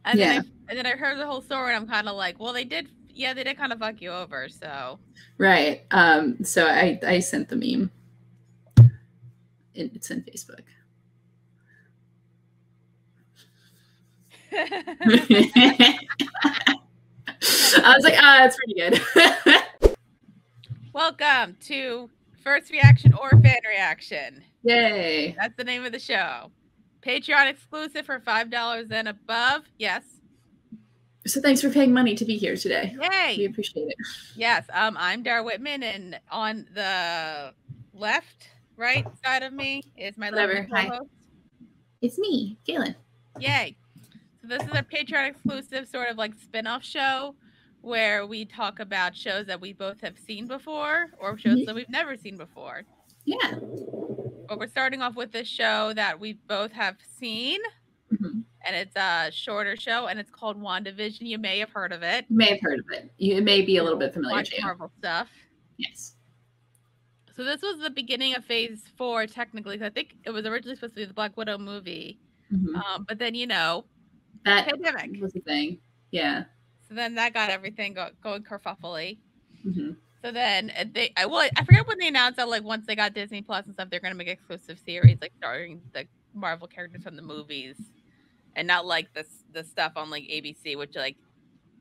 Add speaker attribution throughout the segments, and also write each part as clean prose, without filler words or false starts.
Speaker 1: And
Speaker 2: Yeah.
Speaker 1: then I heard the whole story, and I'm kind of like, well, they did kind of fuck you over. So
Speaker 2: Right. So I sent the meme. It's in Facebook. I was like, it's pretty good.
Speaker 1: Welcome to First Reaction or Fan Reaction.
Speaker 2: Yay.
Speaker 1: That's the name of the show. Patreon exclusive for $5 and above. Yes.
Speaker 2: So thanks for paying money to be here today.
Speaker 1: Yay.
Speaker 2: We appreciate it.
Speaker 1: Yes. I'm Dara Whitman, and on the right side of me is my lovely co-host.
Speaker 2: It's me, Galen.
Speaker 1: Yay. So this is a Patreon exclusive sort of like spin-off show where we talk about shows that we both have seen before or shows that we've never seen before.
Speaker 2: Yeah.
Speaker 1: But we're starting off with this show that we both have seen. And it's a shorter show, and it's called WandaVision. You may have heard of it.
Speaker 2: You may have heard of it. It may be a little bit familiar
Speaker 1: to you. Marvel stuff.
Speaker 2: Yes.
Speaker 1: So this was the beginning of Phase 4, technically. I think it was originally supposed to be the Black Widow movie. But then,
Speaker 2: that
Speaker 1: pandemic
Speaker 2: was a thing. Yeah.
Speaker 1: So then that got everything going kerfuffly. So then I forget when they announced that, like, once they got Disney Plus and stuff, they're going to make exclusive series, like, starring the Marvel characters from the movies. And not like the stuff on like ABC, which like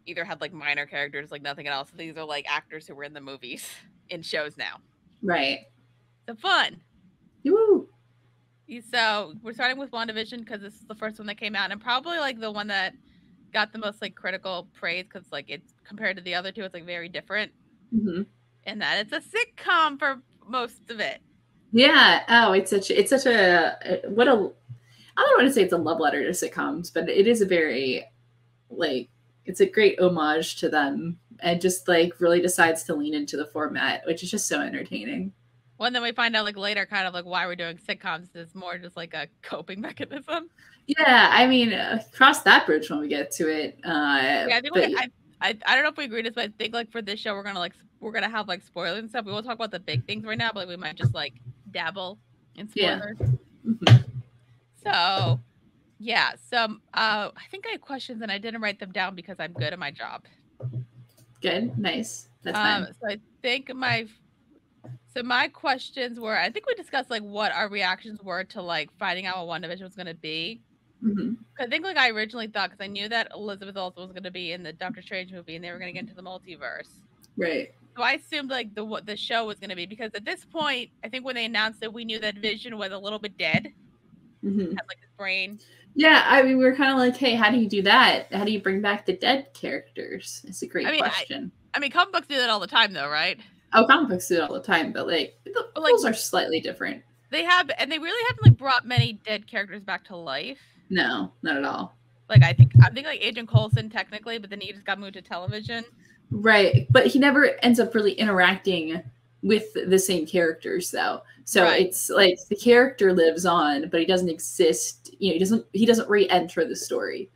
Speaker 1: either had like minor characters, like nothing else. So these are like actors who were in the movies in shows now.
Speaker 2: Right.
Speaker 1: So fun.
Speaker 2: Woo.
Speaker 1: So we're starting with WandaVision because this is the first one that came out, and probably like the one that got the most like critical praise because like it's compared to the other two, it's like very different. And that it's a sitcom for most of it.
Speaker 2: Yeah. Oh, it's such a what a. I don't want to say it's a love letter to sitcoms, but it is a very, like, it's a great homage to them, and just like really decides to lean into the format, which is just so entertaining.
Speaker 1: Well, and then we find out like later kind of like why we're doing sitcoms is more just like a coping mechanism.
Speaker 2: Yeah, I mean, cross that bridge when we get to it.
Speaker 1: Yeah, I think I don't know if we agree with this, but I think like for this show we're gonna have like spoilers and stuff. We won't talk about the big things right now, but like, we might just like dabble in spoilers.
Speaker 2: Yeah.
Speaker 1: So, yeah. So, I think I had questions and I didn't write them down because I'm good at my job.
Speaker 2: Good. Nice. That's fine.
Speaker 1: So I think my questions were, I think we discussed like what our reactions were to like finding out what WandaVision was going to be. I think like I originally thought, because I knew that Elizabeth Olsen was going to be in the Doctor Strange movie and they were going to get into the multiverse.
Speaker 2: Right.
Speaker 1: So I assumed like what the show was going to be, because at this point, I think when they announced it, we knew that Vision was a little bit dead. Had like his brain.
Speaker 2: Yeah, I mean, we were kind of like, hey, how do you do that? How do you bring back the dead characters? It's a great question.
Speaker 1: I mean, comic books do that all the time, though, right?
Speaker 2: Oh, comic books do it all the time, but like the rules are slightly different.
Speaker 1: They have, and they really haven't like brought many dead characters back to life.
Speaker 2: No, not at all.
Speaker 1: Like I think like Agent Coulson technically, but then he just got moved to television.
Speaker 2: Right, but he never ends up really interacting with the same characters, though. So it's like the character lives on, but he doesn't exist. He doesn't re-enter the story.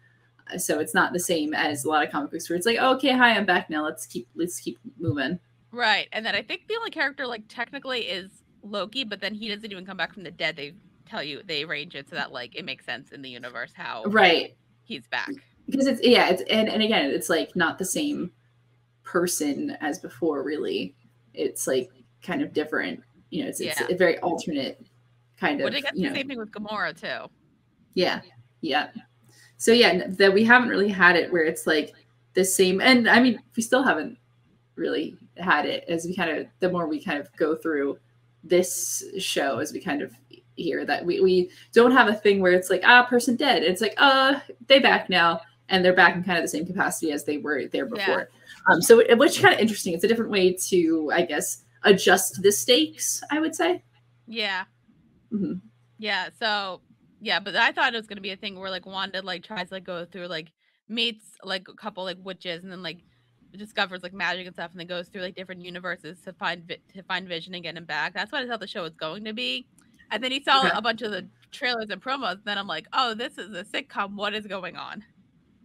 Speaker 2: So it's not the same as a lot of comic books where it's like, oh, okay, hi, I'm back now. Let's keep moving.
Speaker 1: Right, and then I think the only character like technically is Loki, but then he doesn't even come back from the dead. They tell you, they arrange it so that like it makes sense in the universe how he's back.
Speaker 2: Because and again, it's like not the same person as before, really. It's like kind of different. It's a very alternate kind of.
Speaker 1: But it gets the same thing with Gamora too.
Speaker 2: Yeah. So that we haven't really had it where it's like the same, and I mean we still haven't really had it as we kind of, the more we kind of go through this show, as we kind of hear that we don't have a thing where it's like person dead. It's like they back now, and they're back in kind of the same capacity as they were there before. So which kind of interesting. It's a different way to, I guess, adjust the stakes, I would say.
Speaker 1: Yeah. Yeah. So but I thought it was gonna be a thing where like Wanda like tries to like go through like meets like a couple like witches and then like discovers like magic and stuff, and then goes through like different universes to find Vision and get him back. That's what I thought the show was going to be. And then he saw a bunch of the trailers and promos, and then I'm like, oh, this is a sitcom. What is going on?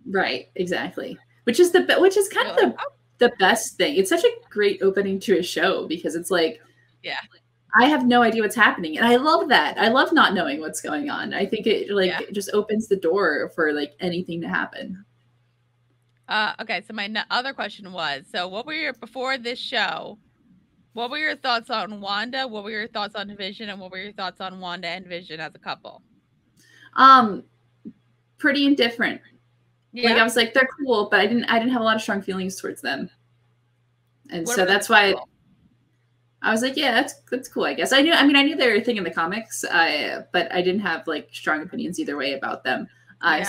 Speaker 2: Right. Exactly. Which is kind of the best thing. It's such a great opening to a show because it's like, I have no idea what's happening, and I love that. I love not knowing what's going on. I think it just opens the door for like anything to happen.
Speaker 1: Okay, so my other question was, so what were your, before this show, what were your thoughts on Wanda? What were your thoughts on Vision? And what were your thoughts on Wanda and Vision as a couple?
Speaker 2: Pretty indifferent.
Speaker 1: Yeah.
Speaker 2: Like I was like, they're cool, but I didn't have a lot of strong feelings towards them. And
Speaker 1: What
Speaker 2: so that's why I was like, yeah, that's cool, I guess. I knew they were a thing in the comics, but I didn't have like strong opinions either way about them.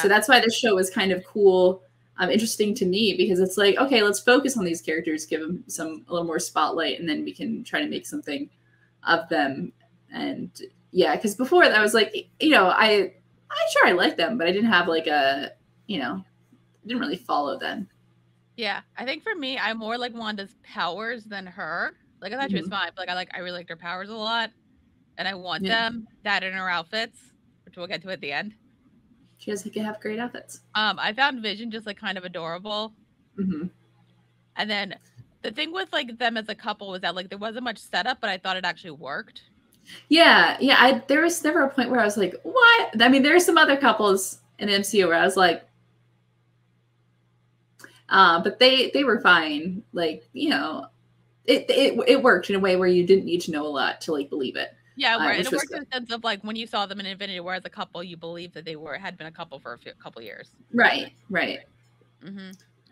Speaker 2: So that's why this show was kind of cool, interesting to me, because it's like, okay, let's focus on these characters, give them a little more spotlight, and then we can try to make something of them. And yeah, because before that I was like, I sure I liked them, but I didn't have like a, I didn't really follow them.
Speaker 1: Yeah, I think for me, I more like Wanda's powers than her. Like I thought she was fine, but I really liked her powers a lot, and I want them, that in her outfits, which we'll get to at the end.
Speaker 2: She has to have great outfits.
Speaker 1: I found Vision just like kind of adorable.
Speaker 2: Mm-hmm.
Speaker 1: And then the thing with like them as a couple was that like there wasn't much setup, but I thought it actually worked.
Speaker 2: Yeah. There was never a point where I was like, what? I mean, there are some other couples in the MCU where I was like, but they were fine. Like, it worked in a way where you didn't need to know a lot to like believe it.
Speaker 1: Yeah, and it worked in the sense of like when you saw them in Infinity War as a couple, you believed that they had been a couple for a couple years.
Speaker 2: Right.
Speaker 1: Mm-hmm.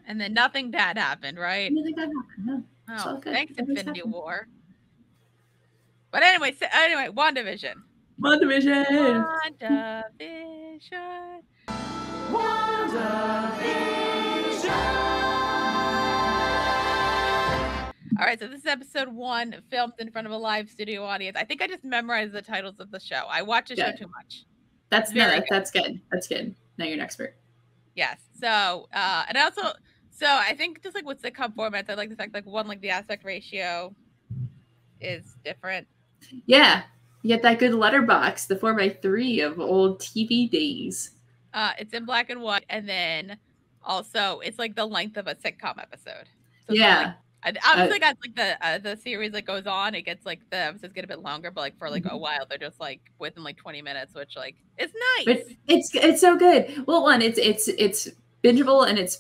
Speaker 1: And then nothing bad happened, right?
Speaker 2: Nothing bad happened. No.
Speaker 1: Oh, thanks, Infinity War. But anyway, WandaVision.
Speaker 2: WandaVision.
Speaker 1: All right, so this is episode 1, filmed in front of a live studio audience. I think I just memorized the titles of the show. I watch the show too much.
Speaker 2: That's good. That's good. Now you're an expert.
Speaker 1: Yes. So, and also, I think just like with sitcom formats, I like the fact like one, like the aspect ratio is different.
Speaker 2: Yeah, you get that good letterbox, the 4:3 of old TV days.
Speaker 1: It's in black and white, and then also it's like the length of a sitcom episode. So
Speaker 2: yeah.
Speaker 1: Obviously, as like the series that goes on, it gets like the episodes get a bit longer, but like for like a while, they're just like within like 20 minutes, which like is nice.
Speaker 2: But it's so good. Well, one, it's bingeable, and it's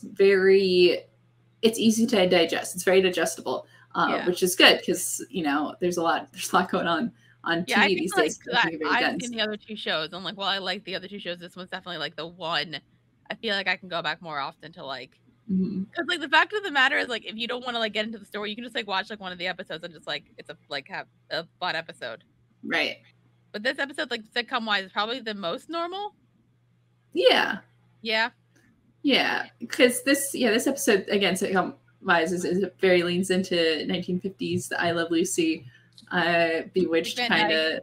Speaker 2: easy to digest. It's very digestible, which is good because there's a lot going on TV these days.
Speaker 1: I've seen the other 2 shows. I'm like, well, I like the other 2 shows. This one's definitely like the one. I feel like I can go back more often to like. Because like the fact of the matter is like if you don't want to like get into the story, you can just like watch like one of the episodes and just like it's have a fun episode.
Speaker 2: Right.
Speaker 1: But this episode, like sitcom wise, is probably the most normal.
Speaker 2: Yeah.
Speaker 1: Yeah.
Speaker 2: Yeah. Because this episode again, sitcom wise, is very leans into 1950s, the I Love Lucy, Bewitched kind of.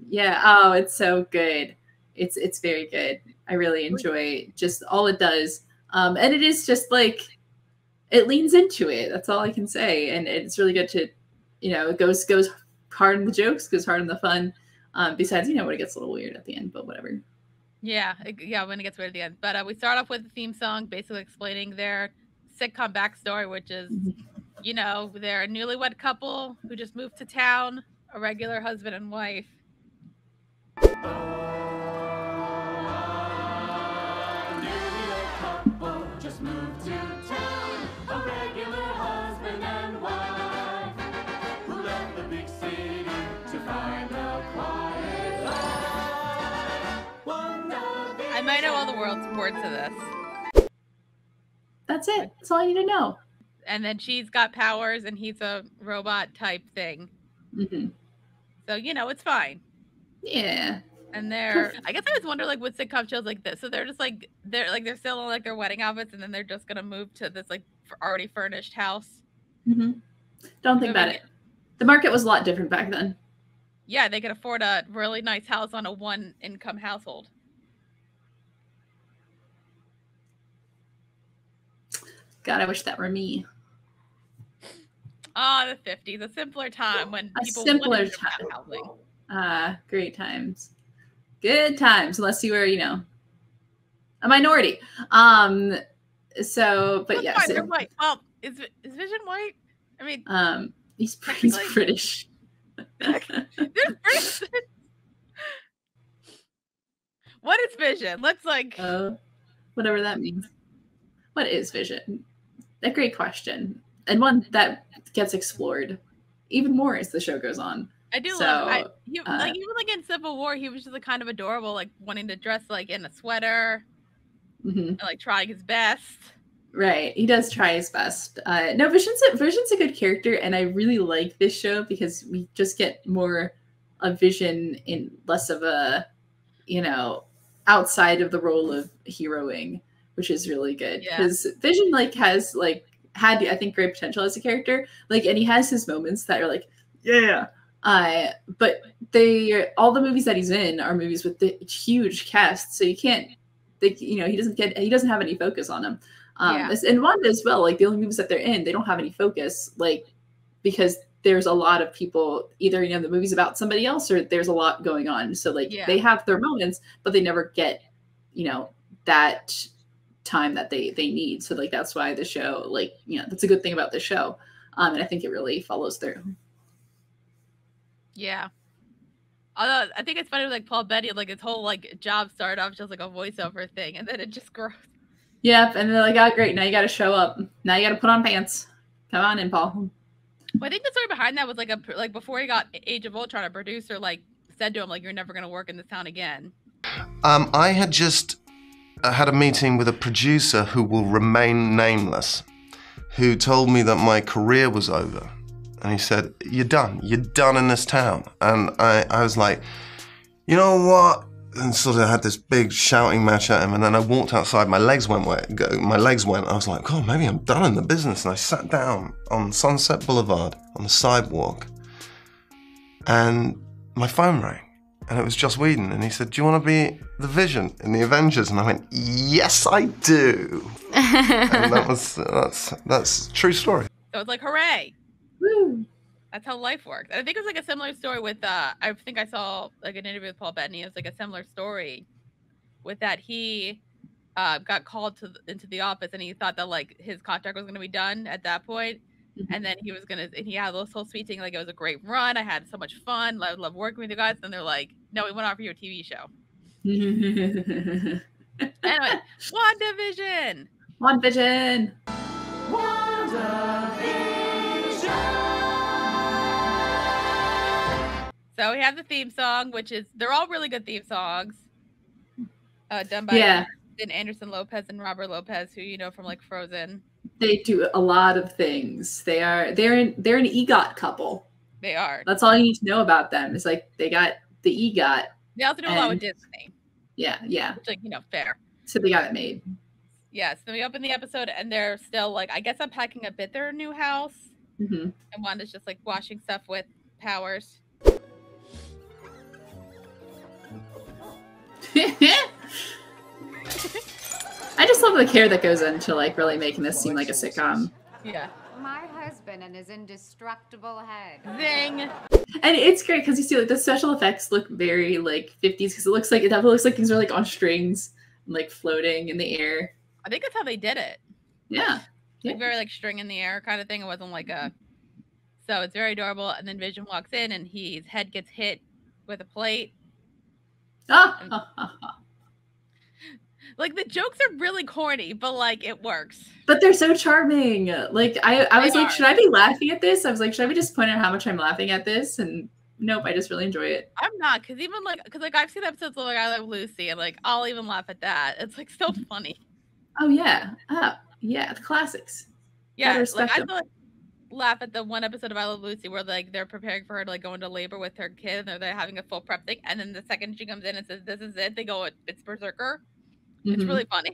Speaker 2: Yeah. Oh, it's so good. It's very good. I really enjoy just all it does. And it is just like, it leans into it. That's all I can say. And it's really good to, it goes hard on the jokes, goes hard on the fun. Besides, when it gets a little weird at the end, but whatever.
Speaker 1: Yeah, when it gets weird at the end. But we start off with the theme song, basically explaining their sitcom backstory, which is, they're a newlywed couple who just moved to town, a regular husband and wife.
Speaker 3: Moved to town, a regular husband and wife who left the big city to find a quiet life.
Speaker 1: I might know all the words to this.
Speaker 2: That's it. That's all I need to know.
Speaker 1: And then she's got powers and he's a robot type thing.
Speaker 2: Mm-hmm.
Speaker 1: So, it's fine.
Speaker 2: Yeah.
Speaker 1: And I guess I always wonder like with sitcom shows like this. So they're just like they're still in like their wedding outfits, and then they're just gonna move to this like already furnished house.
Speaker 2: Mm-hmm. Don't think about it. The market was a lot different back then.
Speaker 1: Yeah, they could afford a really nice house on a 1-income household.
Speaker 2: God, I wish that were me.
Speaker 1: Oh, the 50s, a simpler time when people
Speaker 2: simpler time. Great times. Good times, unless you were, a minority. So, but yes.
Speaker 1: They're white. Well, is Vision white? I mean,
Speaker 2: he's British.
Speaker 1: What is Vision? Let's like.
Speaker 2: Whatever that means. what is Vision? A great question, and one that gets explored even more as the show goes on.
Speaker 1: I do love it. Even like in Civil War, he was just like kind of adorable, like wanting to dress like in a sweater, and like trying his best.
Speaker 2: Right, he does try his best. No, Vision's a good character, and I really like this show because we just get more of Vision in less of a, outside of the role of heroing, which is really good. Because Vision has had, I think, great potential as a character. And he has his moments that are like, yeah. But all the movies that he's in are movies with the huge cast, so you can't, he doesn't have any focus on him. And Wanda as well, the only movies that they're in, they don't have any focus, because there's a lot of people, either, the movie's about somebody else or there's a lot going on. So they have their moments, but they never get, that time that they need. So that's why the show, that's a good thing about the show. And I think it really follows through.
Speaker 1: Yeah. Although I think it's funny with Paul Bettany, his whole job started off just like a voiceover thing, and then it just grows.
Speaker 2: Yep, and they're like, oh, great, now you got to show up. Now you got to put on pants. Come on in, Paul.
Speaker 1: Well, I think the story behind that was before he got Age of Ultron, a producer said to him you're never going to work in this town again.
Speaker 4: I had just had a meeting with a producer who will remain nameless, who told me that my career was over. And he said, you're done in this town. And I was like, you know what? And sort of had this big shouting match at him. And then I walked outside, my legs went. I was like, oh, maybe I'm done in the business. And I sat down on Sunset Boulevard on the sidewalk. And my phone rang. And it was Joss Whedon. And he said, do you want to be the Vision in the Avengers? And I went, yes, I do. And that's a true story.
Speaker 1: So it's hooray.
Speaker 2: Woo.
Speaker 1: That's how life works. And I think it was a similar story with I think I saw an interview with Paul Bettany. It was a similar story with that he got called into the office, and he thought that his contract was going to be done at that point. And then he had this whole sweet thing, it was a great run, I had so much fun, I love working with you guys. And they're like, no, we want to offer you a TV show. Anyway, WandaVision.
Speaker 2: WandaVision.
Speaker 1: So we have the theme song, which they're all really good theme songs. Done by Anderson Lopez and Robert Lopez, who you know from Frozen.
Speaker 2: They do a lot of things. They're an EGOT couple.
Speaker 1: They are.
Speaker 2: That's all you need to know about them. It's they got the EGOT.
Speaker 1: They also do a lot with Disney.
Speaker 2: Yeah.
Speaker 1: Which, fair.
Speaker 2: So they got it made.
Speaker 1: Yeah, so we open the episode and they're still I guess unpacking a bit their new house. And Wanda's just washing stuff with Powers.
Speaker 2: I just love the care that goes into really making this seem like a sitcom.
Speaker 1: Yeah.
Speaker 5: My husband and his indestructible head.
Speaker 1: Zing.
Speaker 2: And it's great because you see the special effects look very 50s, because it looks like things are on strings and floating in the air.
Speaker 1: I think that's how they did it.
Speaker 2: Yeah.
Speaker 1: Very string in the air kind of thing. It wasn't so it's very adorable. And then Vision walks in and his head gets hit with a plate. The jokes are really corny, but it works.
Speaker 2: But they're so charming. I was should I be laughing at this? I was should I be disappointed at how much I'm laughing at this? And nope, I just really enjoy it.
Speaker 1: I'm not, because even I've seen episodes of I Love Lucy, and I'll even laugh at that. It's so funny.
Speaker 2: Oh yeah. Yeah, the classics.
Speaker 1: Yeah, I still laugh at the one episode of I Love Lucy where they're preparing for her to go into labor with her kid, and they're having a full prep thing, and then the second she comes in and says this is it, they go, it's Berserker. It's really funny.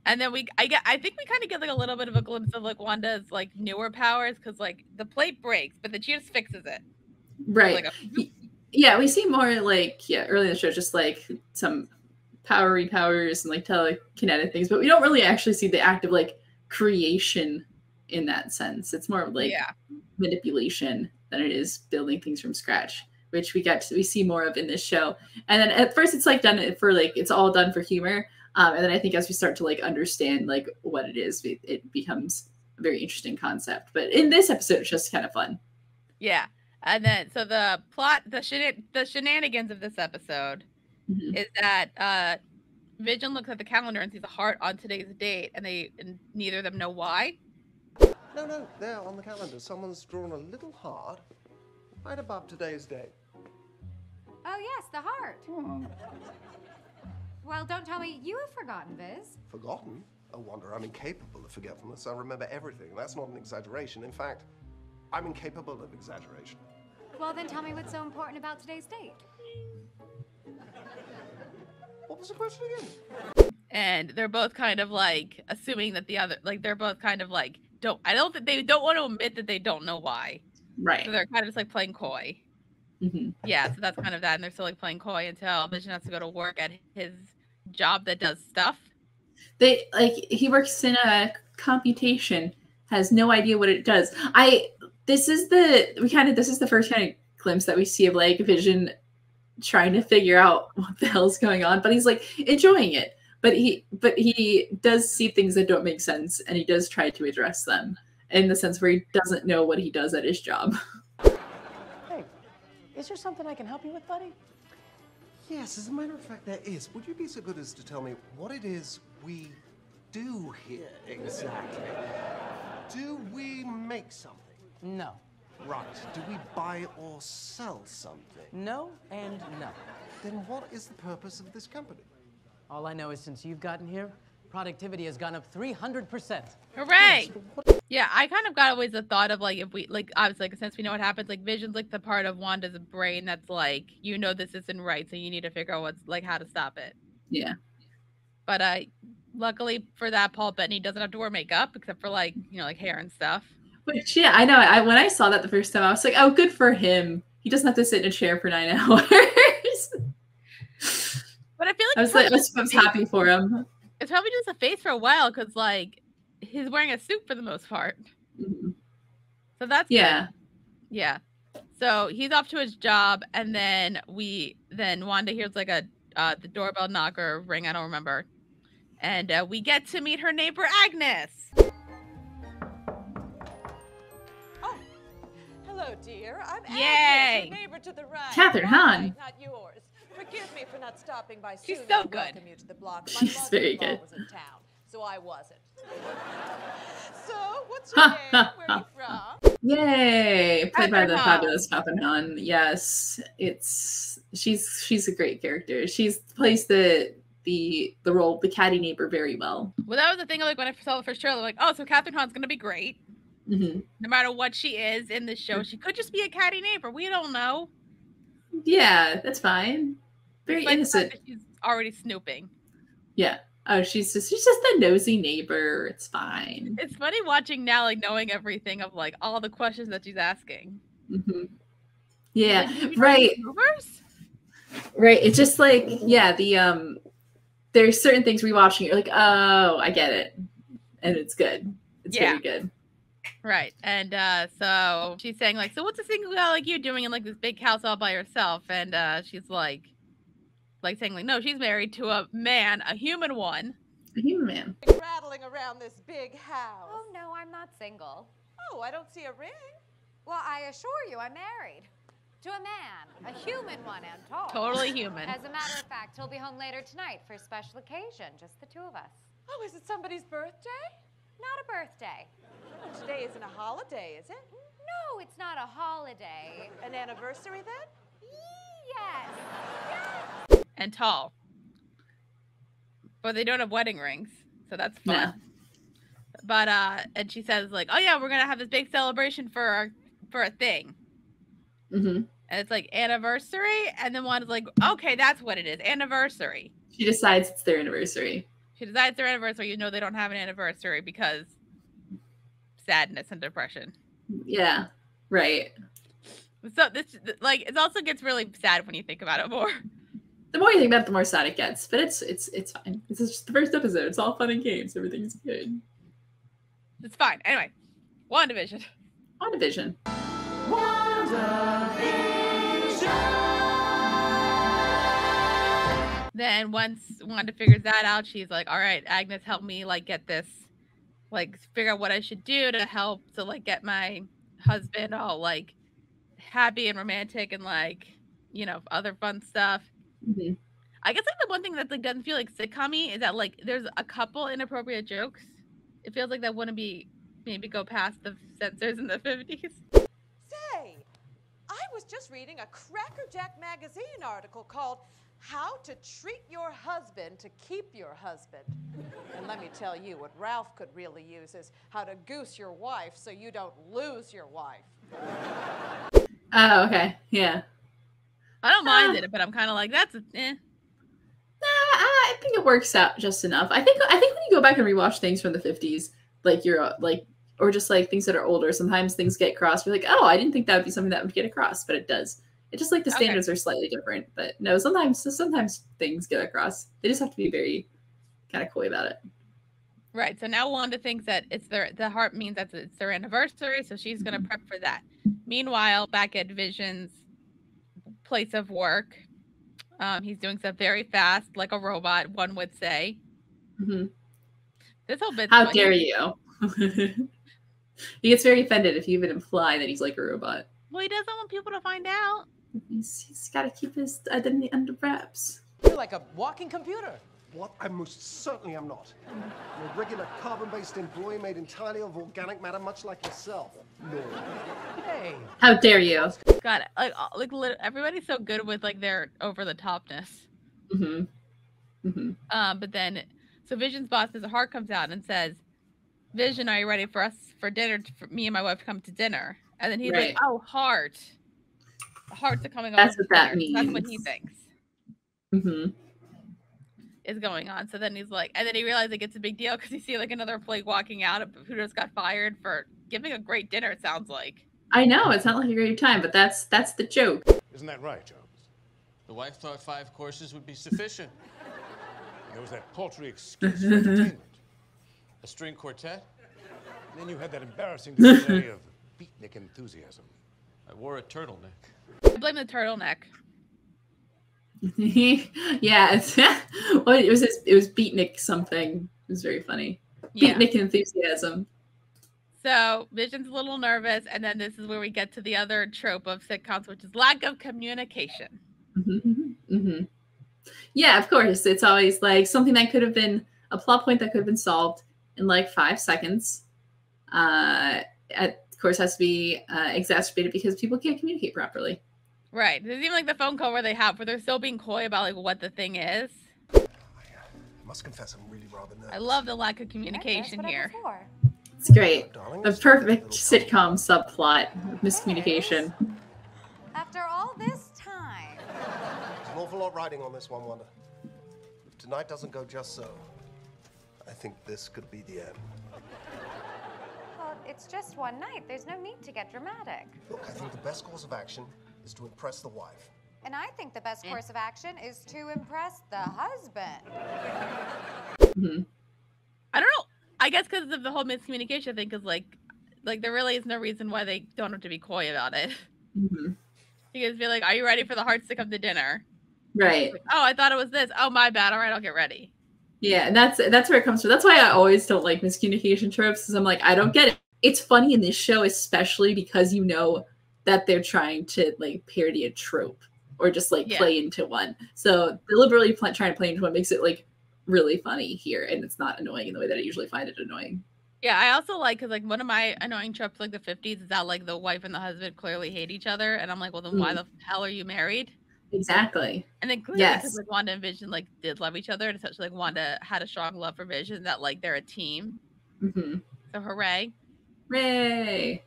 Speaker 1: And then I think we kind of get a little bit of a glimpse of Wanda's newer powers, because the plate breaks, but then she just fixes it.
Speaker 2: Right. Yeah, we see more early in the show just some powery powers and telekinetic things, but we don't really actually see the act of creation in that sense. It's more manipulation than it is building things from scratch, which we see more of in this show. And then at first it's done for it's all done for humor, and then I think as we start to understand what it is, it becomes a very interesting concept. But in this episode, it's just kind of fun.
Speaker 1: Yeah. And then so the plot, the shenanigans of this episode is that Vision looks at the calendar and sees a heart on today's date, and neither of them know why.
Speaker 4: No, there on the calendar, someone's drawn a little heart right above today's date.
Speaker 5: Oh, yes, the heart. Well, don't tell me you have forgotten, Viz.
Speaker 4: Forgotten? Oh, Wanda, I'm incapable of forgetfulness. I remember everything. That's not an exaggeration. In fact, I'm incapable of exaggeration.
Speaker 5: Well, then tell me what's so important about today's date.
Speaker 4: What was the question again?
Speaker 1: And they're both kind of like assuming that the other, like they're both kind of like, I don't think they don't want to admit that they don't know why.
Speaker 2: Right.
Speaker 1: So they're kind of just like playing coy. Yeah, so that's kind of that. And they're still like playing coy until Vision has to go to work at his job that does stuff.
Speaker 2: He works in a computation, has no idea what it does. This is the first kind of glimpse that we see of like Vision trying to figure out what the hell's going on, but he's like enjoying it. But he does see things that don't make sense, and he does try to address them in the sense where he doesn't know what he does at his job.
Speaker 6: Hey, is there something I can help you with, buddy?
Speaker 4: Yes, as a matter of fact, there is. Would you be so good as to tell me what it is we do here exactly? Do we make something?
Speaker 6: No.
Speaker 4: Right. Do we buy or sell something?
Speaker 6: No and no.
Speaker 4: Then what is the purpose of this company?
Speaker 6: All I know is since you've gotten here, productivity has gone up 300%.
Speaker 1: Hooray! Yeah, I kind of got always the thought of like, if we like, obviously, like, since we know what happens, like Vision's like the part of Wanda's brain that's like, this isn't right, so you need to figure out what's like how to stop it.
Speaker 2: Yeah.
Speaker 1: But luckily for that, Paul Bettany doesn't have to wear makeup except for like like hair and stuff.
Speaker 2: Which yeah, I know. When I saw that the first time, I was like, oh, good for him. He doesn't have to sit in a chair for 9 hours.
Speaker 1: But I feel like
Speaker 2: I was happy for him.
Speaker 1: It's probably just a face for a while because like he's wearing a suit for the most part. So that's
Speaker 2: good.
Speaker 1: Yeah. So he's off to his job, and then Wanda hears like the doorbell knocker ring. I don't remember, and we get to meet her neighbor Agnes.
Speaker 7: Oh, hello, dear. I'm
Speaker 1: Yay!
Speaker 7: Agnes, your neighbor to the right.
Speaker 2: Catherine Hahn.
Speaker 7: Not yours. Forgive me for not stopping by
Speaker 1: She's
Speaker 7: sooner.
Speaker 1: so
Speaker 7: to
Speaker 1: good.
Speaker 7: welcome you to the block. My
Speaker 2: She's very
Speaker 7: mother-in-law
Speaker 2: good.
Speaker 7: was in town, so I wasn't. So, what's your name? Where are you from?
Speaker 2: Yay! Played by the
Speaker 1: Catherine Hahn.
Speaker 2: fabulous Catherine Hahn. Yes, she's a great character. She plays the role, the catty neighbor, very well.
Speaker 1: Well, that was the thing. Like when I saw the first trailer, like, oh, so Catherine Hahn's gonna be great. No matter what she is in this show, she could just be a catty neighbor. We don't know.
Speaker 2: Yeah, that's fine. Very innocent.
Speaker 1: She's already snooping.
Speaker 2: Yeah. Oh, she's just the nosy neighbor. It's fine.
Speaker 1: It's funny watching now, like knowing everything of like all the questions that she's asking.
Speaker 2: Yeah,
Speaker 1: like,
Speaker 2: right. Right. It's just like, yeah, there's certain things rewatching. You're like, oh, I get it, and it's good. It's very good.
Speaker 1: Right. And so she's saying like, so what's a single guy like you doing in like this big house all by herself? And she's like saying like, no, she's married to a man, a human one.
Speaker 2: A human man.
Speaker 7: Rattling around this big house.
Speaker 5: Oh, no, I'm not single.
Speaker 7: Oh, I don't see a ring.
Speaker 5: Well, I assure you, I'm married. To a man, a human one, and tall.
Speaker 1: Totally human.
Speaker 5: As a matter of fact, he'll be home later tonight for a special occasion, just the two of us.
Speaker 7: Oh, is it somebody's birthday?
Speaker 5: Not a birthday.
Speaker 7: Well, today isn't a holiday, is it?
Speaker 5: No, it's not a holiday.
Speaker 7: An anniversary then?
Speaker 5: Yes.
Speaker 1: And tall. But they don't have wedding rings, so that's fun.
Speaker 2: No.
Speaker 1: But and she says like, oh yeah, we're gonna have this big celebration for a thing. And it's like anniversary, and then one's like, okay, that's what it is, anniversary.
Speaker 2: She decides it's their anniversary.
Speaker 1: She decides their anniversary. They don't have an anniversary because sadness and depression.
Speaker 2: Yeah, right.
Speaker 1: So this like it also gets really sad when you think about it more.
Speaker 2: The more you think about it, the more sad it gets. But it's fine. This is just the first episode. It's all fun and games. Everything's good.
Speaker 1: It's fine. Anyway, WandaVision.
Speaker 2: WandaVision.
Speaker 1: Then once Wanda figures that out, she's like, all right, Agnes, help me like get this, like figure out what I should do to help to like get my husband all like happy and romantic and like, other fun stuff. I guess like the one thing that like doesn't feel like sitcom-y is that like there's a couple inappropriate jokes. It feels like that wouldn't be maybe go past the censors in the 50s.
Speaker 7: Say, I was just reading a Crackerjack magazine article called How to Treat Your Husband to Keep Your Husband. And let me tell you, what Ralph could really use is how to goose your wife so you don't lose your wife.
Speaker 2: Oh, okay. Yeah.
Speaker 1: I don't mind it, but I'm kind of like, that's eh.
Speaker 2: I think it works out just enough. I think when you go back and rewatch things from the 50s, like you're like, or just like things that are older, sometimes things get crossed. You're like, oh, I didn't think that would be something that would get across, but it does. It's just like the standards are slightly different. But no, sometimes things get across. They just have to be very kind of coy about it.
Speaker 1: Right. So now Wanda thinks that the heart means that it's their anniversary, so she's gonna prep for that. Meanwhile, back at Vision's place of work, he's doing stuff very fast, like a robot, one would say.
Speaker 2: Mm-hmm.
Speaker 1: This whole bit.
Speaker 2: How dare you? He gets very offended if you even imply that he's like a robot.
Speaker 1: Well, he doesn't want people to find out.
Speaker 2: He's got to keep his identity under wraps.
Speaker 6: You're like a walking computer.
Speaker 8: What? I most certainly am not. I'm a regular carbon-based employee made entirely of organic matter, much like yourself. No.
Speaker 6: Hey.
Speaker 2: How dare you?
Speaker 1: Got it. Like everybody's so good with like their over-the-topness.
Speaker 2: Mm-hmm. Mm-hmm.
Speaker 1: But then, so Vision's boss, as a heart comes out and says, "Vision, are you ready for us for dinner? For me and my wife to come to dinner?" And then he's like, "Oh, heart. Hearts are coming on."
Speaker 2: That's what that means.
Speaker 1: That's what he thinks.
Speaker 2: Mm-hmm.
Speaker 1: Is going on. So then he's like, and then he realizes it's a big deal because you see like another employee walking out who just got fired for giving a great dinner. It sounds like.
Speaker 2: I know it's not like a great time, but that's the joke.
Speaker 9: Isn't that right, Jones? The wife thought 5 courses would be sufficient. And there was that paltry excuse for entertainment. A string quartet. And then you had that embarrassing display of beatnik enthusiasm. I wore a turtleneck.
Speaker 1: I blame the turtleneck.
Speaker 2: Yeah, well, it was beatnik something. It was very funny.
Speaker 1: Yeah.
Speaker 2: Beatnik enthusiasm.
Speaker 1: So Vision's a little nervous, and then this is where we get to the other trope of sitcoms, which is lack of communication.
Speaker 2: Mm-hmm. Mm-hmm. Yeah, of course. It's always like something that could have been a plot point that could have been solved in like 5 seconds. Of course, has to be exacerbated because people can't communicate properly.
Speaker 1: Right. There's even like the phone call where they're still being coy about like what the thing is.
Speaker 8: I must confess, I'm really rather nervous.
Speaker 1: I love the lack of communication here.
Speaker 2: It's great. The perfect sitcom subplot of miscommunication.
Speaker 5: After all this time.
Speaker 8: There's an awful lot riding on this one, Wanda. If tonight doesn't go just so, I think this could be the end.
Speaker 5: Well, it's just one night. There's no need to get dramatic.
Speaker 8: Look, I think the best course of action is to impress the wife.
Speaker 5: And I think the best course of action is to impress the husband.
Speaker 2: Mm-hmm.
Speaker 1: I don't know. I guess because of the whole miscommunication thing, because like there really is no reason why they don't have to be coy about it.
Speaker 2: Mm-hmm.
Speaker 1: You guys be like, "Are you ready for the hearts to come to dinner?"
Speaker 2: Right.
Speaker 1: Like, oh, I thought it was this. Oh, my bad. All right, I'll get ready.
Speaker 2: Yeah, and that's where it comes from. That's why I always don't like miscommunication tropes, because I'm like, I don't get it. It's funny in this show, especially because you know that they're trying to like parody a trope or just like play into one. So deliberately trying to play into one makes it like really funny here, and it's not annoying in the way that I usually find it annoying.
Speaker 1: Yeah, I also like, because like one of my annoying tropes like the 50s is that like the wife and the husband clearly hate each other, and I'm like, well then why the hell are you married?
Speaker 2: Exactly.
Speaker 1: And then clearly because like Wanda and Vision like did love each other, and essentially like Wanda had a strong love for Vision, that like they're a team.
Speaker 2: Mm-hmm.
Speaker 1: So hooray.
Speaker 2: Hooray.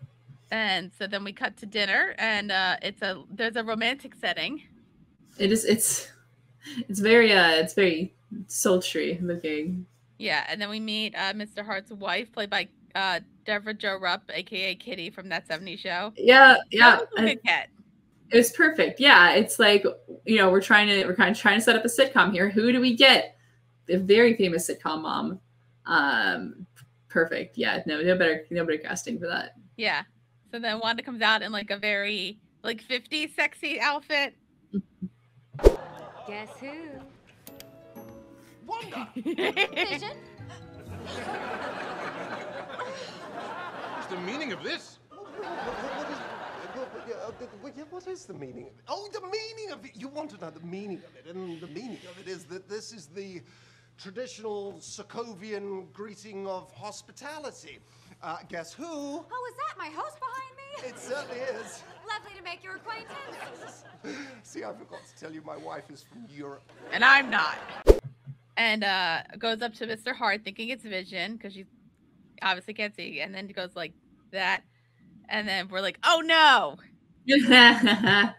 Speaker 1: And so then we cut to dinner, and there's a romantic setting.
Speaker 2: It's very sultry looking.
Speaker 1: Yeah, and then we meet Mr. Hart's wife, played by Deborah Jo Rupp, aka Kitty from That 70s Show.
Speaker 2: Yeah.
Speaker 1: It
Speaker 2: was perfect. Yeah, it's like, you know, we're kind of trying to set up a sitcom here. Who do we get? The very famous sitcom mom. Perfect. Yeah, no better casting for that.
Speaker 1: Yeah. So then Wanda comes out in like a very like 50s sexy outfit.
Speaker 5: Guess who?
Speaker 9: Wanda!
Speaker 5: Vision?
Speaker 9: What's the meaning of this?
Speaker 8: What is the meaning of it? Oh, the meaning of it. You want to know the meaning of it, and the meaning of it is that this is the traditional Sokovian greeting of hospitality. Guess who?
Speaker 5: Oh, is that my host behind me?
Speaker 8: It certainly is.
Speaker 5: Lovely to make your acquaintance.
Speaker 8: See, I forgot to tell you, my wife is from Europe.
Speaker 1: And I'm not. And goes up to Mr. Hart thinking it's Vision because she obviously can't see. And then goes like that. And then we're like, oh no. And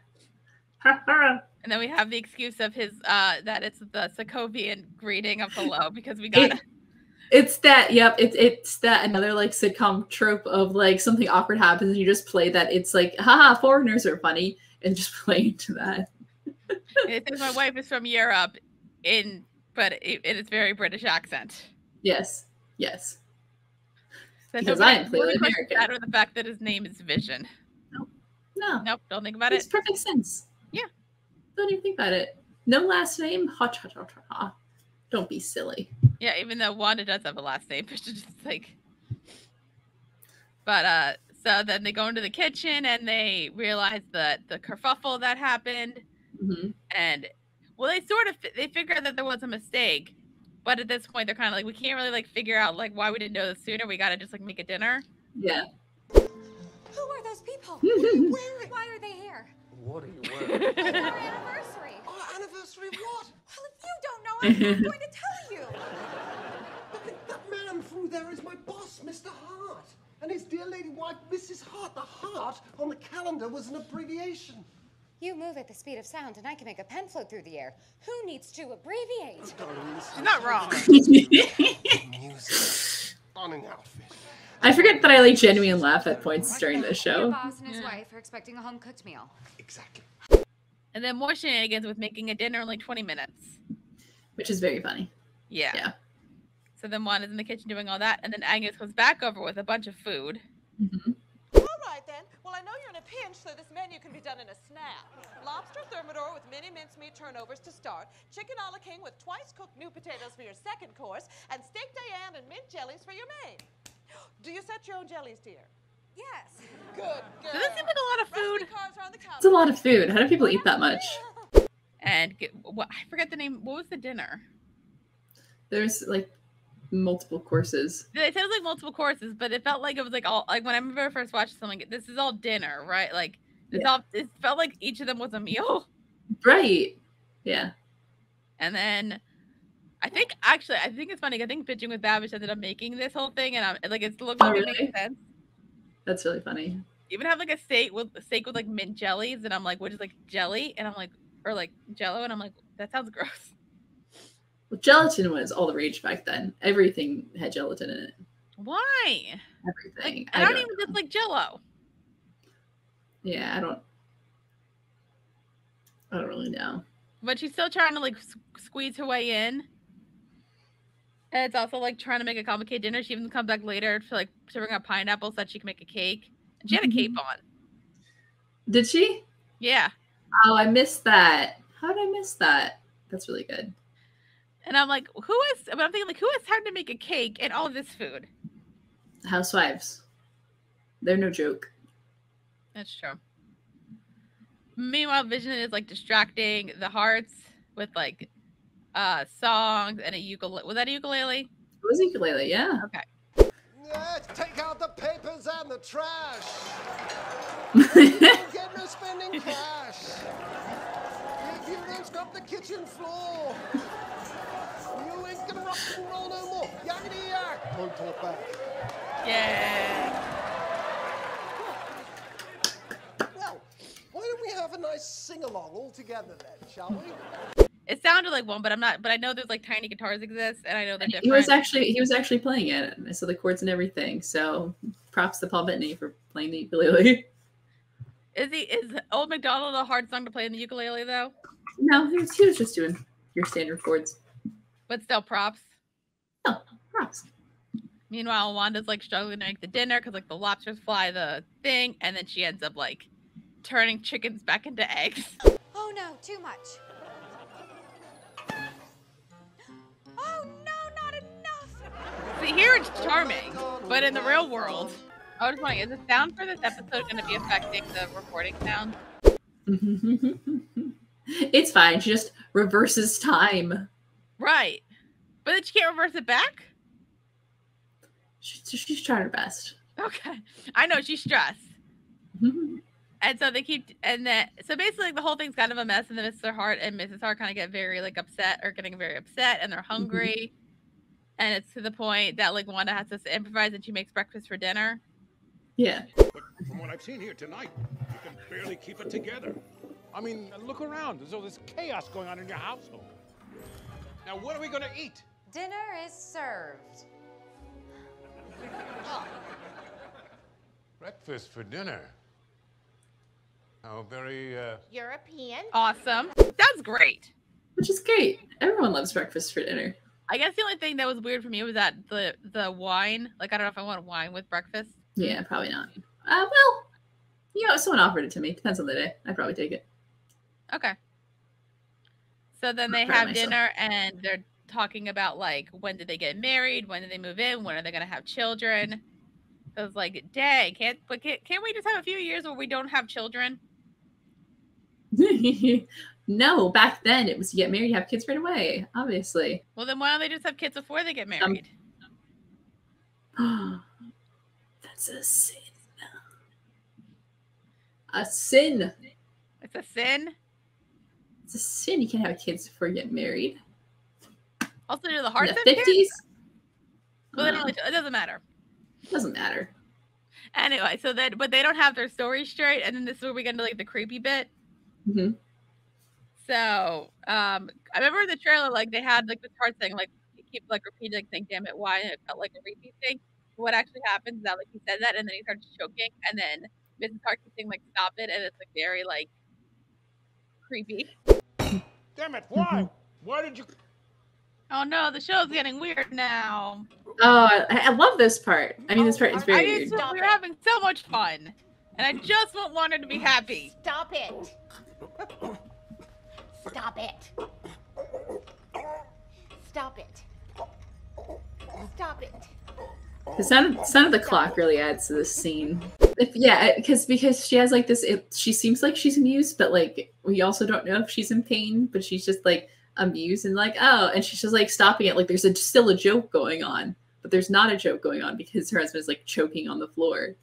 Speaker 1: then we have the excuse of his that it's the Sokovian greeting of hello because we got
Speaker 2: it's that it's that another like sitcom trope of like something awkward happens and you just play that. It's like, haha, foreigners are funny, and just play into that.
Speaker 1: It says my wife is from Europe but it's very British accent.
Speaker 2: Yes.
Speaker 1: So
Speaker 2: because I am clearly American.
Speaker 1: Matter the fact that his name is Vision.
Speaker 2: No.
Speaker 1: Nope, don't think about
Speaker 2: Makes
Speaker 1: it.
Speaker 2: perfect sense.
Speaker 1: Yeah.
Speaker 2: Don't even think about it. No last name. Ha. Don't be silly.
Speaker 1: Yeah, even though Wanda does have a last name, it's just like. But so then they go into the kitchen and they realize that the kerfuffle that happened, and well, they figure out that there was a mistake, but at this point they're kind of like, we can't really like figure out like why we didn't know this sooner. We got to just like make a dinner.
Speaker 2: Yeah.
Speaker 5: Who are those people? Why are they here?
Speaker 8: What are you wearing?
Speaker 5: It's our anniversary.
Speaker 8: Our anniversary of what?
Speaker 5: Well, if you don't know, I'm not going to tell you.
Speaker 8: But that man through there is my boss, Mr. Hart. And his dear lady wife, Mrs. Hart. The Hart on the calendar was an abbreviation.
Speaker 5: You move at the speed of sound, and I can make a pen float through the air. Who needs to abbreviate?
Speaker 1: She's not wrong.
Speaker 8: Music. Stunning outfit.
Speaker 2: I forget that I like genuinely laugh at points during this show.
Speaker 5: Your boss and his wife are expecting a home-cooked meal.
Speaker 8: Exactly.
Speaker 1: And then more shenanigans with making a dinner in like 20 minutes.
Speaker 2: Which is very funny.
Speaker 1: Yeah. So then Wanda's in the kitchen doing all that, and then Agnes comes back over with a bunch of food.
Speaker 7: All right, then. Well, I know you're in a pinch, so this menu can be done in a snap. Lobster thermidor with mini mincemeat turnovers to start, chicken a la king with twice-cooked new potatoes for your second course, and steak Diane and mint jellies for your main. Do you set your own jellies, dear?
Speaker 5: Yes.
Speaker 7: Good girl.
Speaker 1: Does this seem like a lot of food?
Speaker 7: Recipe cards are on the counter.
Speaker 2: It's a lot of food. How do people eat that much?
Speaker 1: And I forget the name. What was the dinner?
Speaker 2: There's like multiple courses.
Speaker 1: It sounds like multiple courses, but it felt like it was like all like when I remember first watching something. This is all dinner, right? Like it felt like each of them was a meal.
Speaker 2: Right. Yeah.
Speaker 1: And then I think it's funny. I think Bitching with Babish ended up making this whole thing, and I'm like, it looks like it makes sense.
Speaker 2: That's really funny.
Speaker 1: Even have like a steak with like mint jellies, and I'm like, what is like jelly? And I'm like, or like Jello, and I'm like, that sounds gross.
Speaker 2: Well, gelatin was all the rage back then. Everything had gelatin in it.
Speaker 1: Why?
Speaker 2: Everything.
Speaker 1: Like, I don't even just like Jello.
Speaker 2: Yeah, I don't really know.
Speaker 1: But she's still trying to like squeeze her way in. And it's also like trying to make a complicated dinner. She even comes back later to bring up pineapples so that she can make a cake. And she had a cape on.
Speaker 2: Did she?
Speaker 1: Yeah.
Speaker 2: Oh, I missed that. How did I miss that? That's really good.
Speaker 1: And I'm like, who has time to make a cake and all of this food?
Speaker 2: Housewives. They're no joke.
Speaker 1: That's true. Meanwhile, Vision is like distracting the Hearts with like songs and a ukulele. Was that a ukulele?
Speaker 2: It was a ukulele, yeah.
Speaker 1: Okay.
Speaker 8: Let's take out the papers and the trash. You don't get no spending cash. If you don't scrub the kitchen floor, you ain't gonna rock and roll no more. Yakety yak. Don't talk back.
Speaker 1: Yay.
Speaker 8: Well, why don't we have a nice sing-along all together then, shall we?
Speaker 1: It sounded like one, but I'm not. But I know there's like tiny guitars exist, and I know they're different.
Speaker 2: He was actually playing it. I saw the chords and everything. So props to Paul Bettany for playing the ukulele.
Speaker 1: Is Old MacDonald a hard song to play in the ukulele though?
Speaker 2: No, he was just doing your standard chords.
Speaker 1: But still, props.
Speaker 2: Oh, props.
Speaker 1: Meanwhile, Wanda's like struggling to make the dinner because like the lobsters fly the thing, and then she ends up like turning chickens back into eggs.
Speaker 5: Oh no, too much. Oh no, not enough.
Speaker 1: See, here it's charming, but in the real world, I was wondering, is the sound for this episode going to be affecting the recording sound?
Speaker 2: It's fine. She just reverses time.
Speaker 1: Right. But then she can't reverse it back?
Speaker 2: She's trying her best.
Speaker 1: Okay. I know, she's stressed. And so they keep, so basically the whole thing's kind of a mess, and then Mr. Hart and Mrs. Hart kind of get very like upset, or getting very upset, and they're hungry. And it's to the point that like Wanda has to improvise, and she makes breakfast for dinner.
Speaker 2: Yeah.
Speaker 9: But from what I've seen here tonight, you can barely keep it together. I mean, look around. There's all this chaos going on in your household. Now, what are we gonna eat?
Speaker 5: Dinner is served.
Speaker 9: Breakfast for dinner. How very,
Speaker 5: European.
Speaker 1: Awesome. Sounds great.
Speaker 2: Which is great. Everyone loves breakfast for dinner.
Speaker 1: I guess the only thing that was weird for me was that the wine. Like, I don't know if I want wine with breakfast.
Speaker 2: Yeah, probably not. Well, you know, if someone offered it to me. Depends on the day. I'd probably take it.
Speaker 1: Okay. So then they
Speaker 2: Proud of
Speaker 1: have
Speaker 2: myself.
Speaker 1: dinner, and they're talking about like, when did they get married? When did they move in? When are they gonna have children? I was like, dang, can't we just have a few years where we don't have children?
Speaker 2: No, back then it was you get married, you have kids right away, obviously.
Speaker 1: Well, then why don't they just have kids before they get married?
Speaker 2: That's a sin. A sin.
Speaker 1: It's a sin.
Speaker 2: It's a sin. You can't have kids before you get married.
Speaker 1: Also, do the Hearts
Speaker 2: In
Speaker 1: have
Speaker 2: the
Speaker 1: kids?
Speaker 2: 50s?
Speaker 1: Well, it doesn't matter.
Speaker 2: Doesn't matter.
Speaker 1: Anyway, so then, but they don't have their story straight, and then this is where we get into like the creepy bit.
Speaker 2: Mm-hmm.
Speaker 1: So, I remember in the trailer, like they had like the chart saying, like he keeps like repeating, like saying, "Damn it, why?" And it felt like a repeat thing. What actually happens is that like he said that, and then he starts choking, and then Mrs. Hart keeps saying like, "Stop it," and it's like very like creepy.
Speaker 9: damn it, why? Why did you?
Speaker 1: Oh no, the show's getting weird now.
Speaker 2: Oh, I love this part. I mean, this part is very weird.
Speaker 1: We were having so much fun, and I just wanted to be happy.
Speaker 5: Stop it. Stop it. Stop it. Stop it.
Speaker 2: The sound of the clock really adds to this scene. Because she has like this. She seems like she's amused, but like we also don't know if she's in pain. But she's just like amused and like, oh, and she's just like stopping it. Like there's still a joke going on, but there's not a joke going on because her husband is like choking on the floor.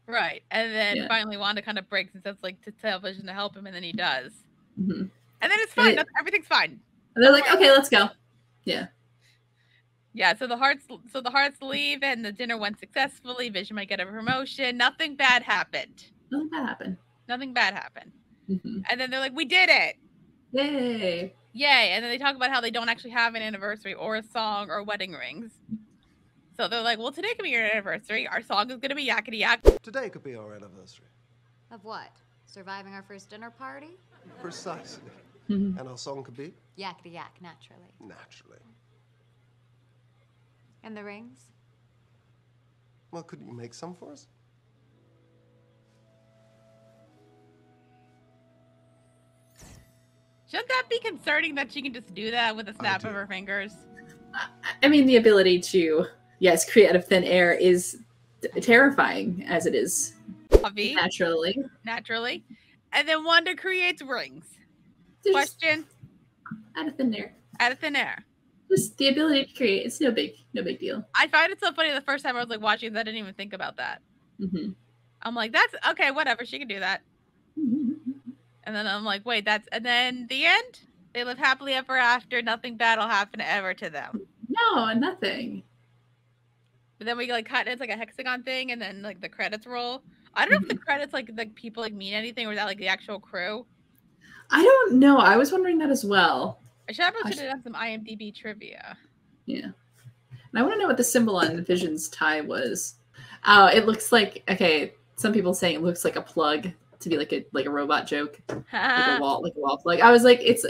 Speaker 1: Right, and then finally Wanda kind of breaks and says like to television to help him, and then he does.
Speaker 2: Mm-hmm.
Speaker 1: And then it's fine. Everything's fine.
Speaker 2: And they're like, okay, let's go. Yeah.
Speaker 1: Yeah, so the Hearts leave, and the dinner went successfully. Vision might get a promotion. Nothing bad happened.
Speaker 2: Nothing bad happened.
Speaker 1: Nothing bad happened.
Speaker 2: Mm-hmm.
Speaker 1: And then they're like, we did it.
Speaker 2: Yay.
Speaker 1: Yay. And then they talk about how they don't actually have an anniversary or a song or wedding rings. So they're like, well, today could be your anniversary. Our song is going to be Yakety Yak.
Speaker 8: Today could be our anniversary.
Speaker 5: Of what? Surviving our first dinner party?
Speaker 8: Precisely.
Speaker 2: Mm-hmm.
Speaker 8: And our song could be?
Speaker 5: Yakety yak, naturally.
Speaker 8: Naturally.
Speaker 5: And the rings?
Speaker 8: Well, couldn't you make some for us?
Speaker 1: Shouldn't that be concerning that she can just do that with a snap of her fingers?
Speaker 2: I mean, the ability to, yes, create out of thin air is terrifying as it is. Naturally.
Speaker 1: And then Wanda creates rings. Question?
Speaker 2: Out of thin air.
Speaker 1: Out of thin air.
Speaker 2: Just the ability to create, it's no big deal.
Speaker 1: I find it so funny the first time I was like watching that I didn't even think about that.
Speaker 2: Mm-hmm.
Speaker 1: I'm like, that's okay, whatever, she can do that.
Speaker 2: Mm-hmm.
Speaker 1: And then I'm like, wait, and then the end? They live happily ever after, nothing bad will happen ever to them.
Speaker 2: No, nothing.
Speaker 1: But then we like cut, it's like a hexagon thing, and then like the credits roll. I don't know if the credits like the people like mean anything, or is that like the actual crew?
Speaker 2: I don't know. I was wondering that as well.
Speaker 1: I should have done some IMDb trivia.
Speaker 2: Yeah. And I want to know what the symbol on Vision's tie was. Oh, it looks like, okay, some people saying it looks like a plug to be like a robot joke. like a wall plug. I was like, it's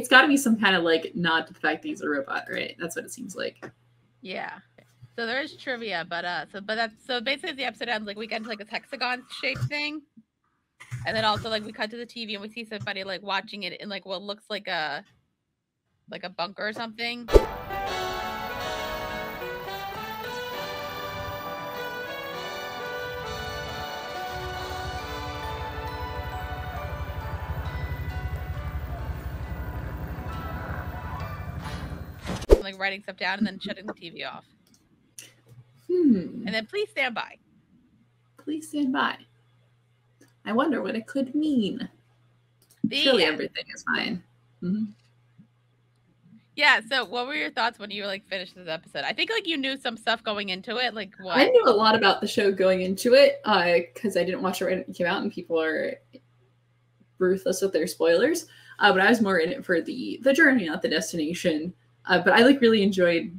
Speaker 2: got to be some kind of like nod to the fact that he's a robot, right? That's what it seems like.
Speaker 1: Yeah. So there is trivia, but so basically the episode ends like we get into like a hexagon shaped thing. And then also like we cut to the TV and we see somebody like watching it in like what looks like a bunker or something. writing stuff down and then shutting the TV off.
Speaker 2: Hmm.
Speaker 1: And then please stand by.
Speaker 2: Please stand by. I wonder what it could mean. Surely everything is fine. Mm-hmm.
Speaker 1: Yeah, so what were your thoughts when you like finished this episode? I think like you knew some stuff going into it, like what?
Speaker 2: I knew a lot about the show going into it because I didn't watch it right when it came out, and people are ruthless with their spoilers. But I was more in it for the journey, not the destination. But I like really enjoyed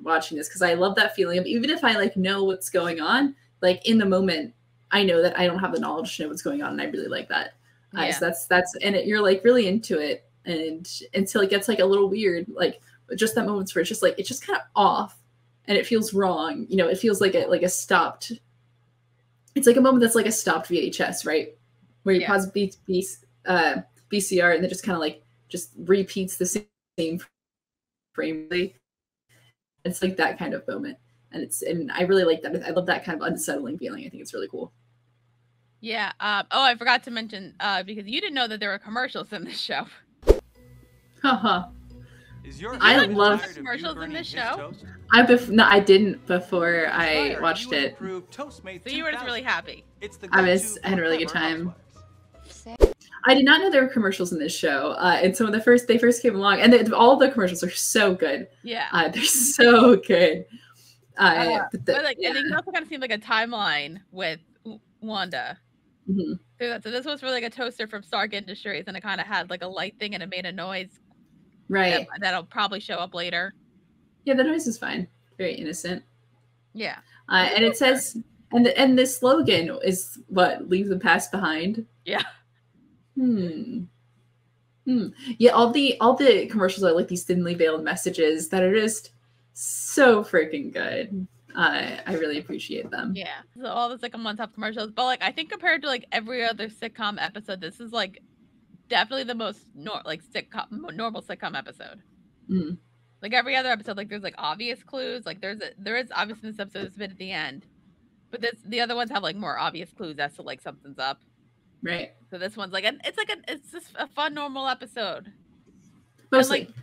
Speaker 2: watching this because I love that feeling of even if I like know what's going on, like in the moment, I know that I don't have the knowledge to know what's going on, and I really like that.
Speaker 1: Yeah.
Speaker 2: So that's and you're like really into it. And until it gets like a little weird, like just that moments where it's just kind of off and it feels wrong. You know, it feels like a stopped. It's like a moment that's like a stopped VHS, right? Where you pause VCR and then just kind of like just repeats the same frame. It's like that kind of moment, and I really like that. I love that kind of unsettling feeling. I think it's really cool.
Speaker 1: Yeah. Oh, I forgot to mention because you didn't know that there were commercials in this show.
Speaker 2: Haha.
Speaker 1: I love commercials in this show.
Speaker 2: I didn't before I watched it.
Speaker 1: So you were just really happy.
Speaker 2: I had a really good time. I did not know there were commercials in this show, and so when they first came along, and all the commercials are so good.
Speaker 1: Yeah,
Speaker 2: they're so good.
Speaker 1: And they also kind of seem like a timeline with Wanda.
Speaker 2: Mm-hmm.
Speaker 1: So this was for like a toaster from Stark Industries, and it kind of had like a light thing, and it made a noise.
Speaker 2: Right.
Speaker 1: That'll probably show up later.
Speaker 2: Yeah, the noise is fine. Very innocent.
Speaker 1: Yeah.
Speaker 2: And it says, and the slogan is what? Leave the past behind.
Speaker 1: Yeah.
Speaker 2: Yeah, all the commercials are like these thinly veiled messages that are just so freaking good. I really appreciate them.
Speaker 1: Yeah. So all this like a one-top commercials, but like I think compared to like every other sitcom episode, this is like definitely the most normal sitcom episode.
Speaker 2: Mm.
Speaker 1: Like every other episode, like there's like obvious clues. Like there is obviously in this episode there's a bit at the end, but the other ones have like more obvious clues as to like something's up.
Speaker 2: Right.
Speaker 1: So this one's like it's just a fun normal episode.
Speaker 2: Mostly.
Speaker 1: And,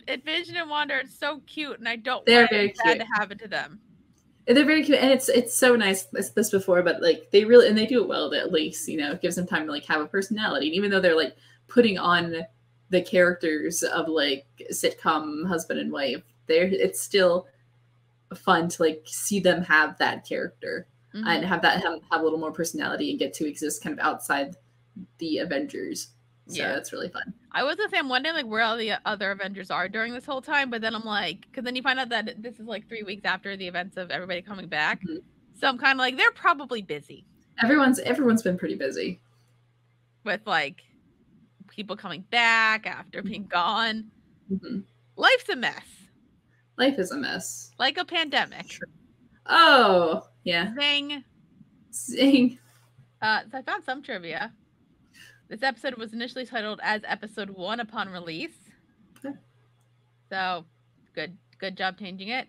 Speaker 1: like Vision and Wanda are so cute, and I don't
Speaker 2: They're
Speaker 1: want
Speaker 2: very
Speaker 1: bad
Speaker 2: cute
Speaker 1: to happen to them.
Speaker 2: They're very cute, and it's so nice. This before, but like they really and they do it well. At least it gives them time to like have a personality, and even though they're like putting on the characters of like sitcom husband and wife, it's still fun to like see them have that character and have a little more personality and get to exist kind of outside the Avengers. So that's really fun.
Speaker 1: I was gonna say I'm wondering like where all the other Avengers are during this whole time, but then I'm like, because then you find out that this is like 3 weeks after the events of everybody coming back.
Speaker 2: Mm-hmm.
Speaker 1: So I'm kind of like they're probably busy.
Speaker 2: Everyone's been pretty busy
Speaker 1: with like people coming back after being gone.
Speaker 2: Mm-hmm.
Speaker 1: Life's a mess.
Speaker 2: Life is a mess.
Speaker 1: Like a pandemic.
Speaker 2: Sure. Oh yeah.
Speaker 1: Zing.
Speaker 2: Zing.
Speaker 1: So I found some trivia. This episode was initially titled as episode 1 upon release.
Speaker 2: Okay.
Speaker 1: So, good job changing it.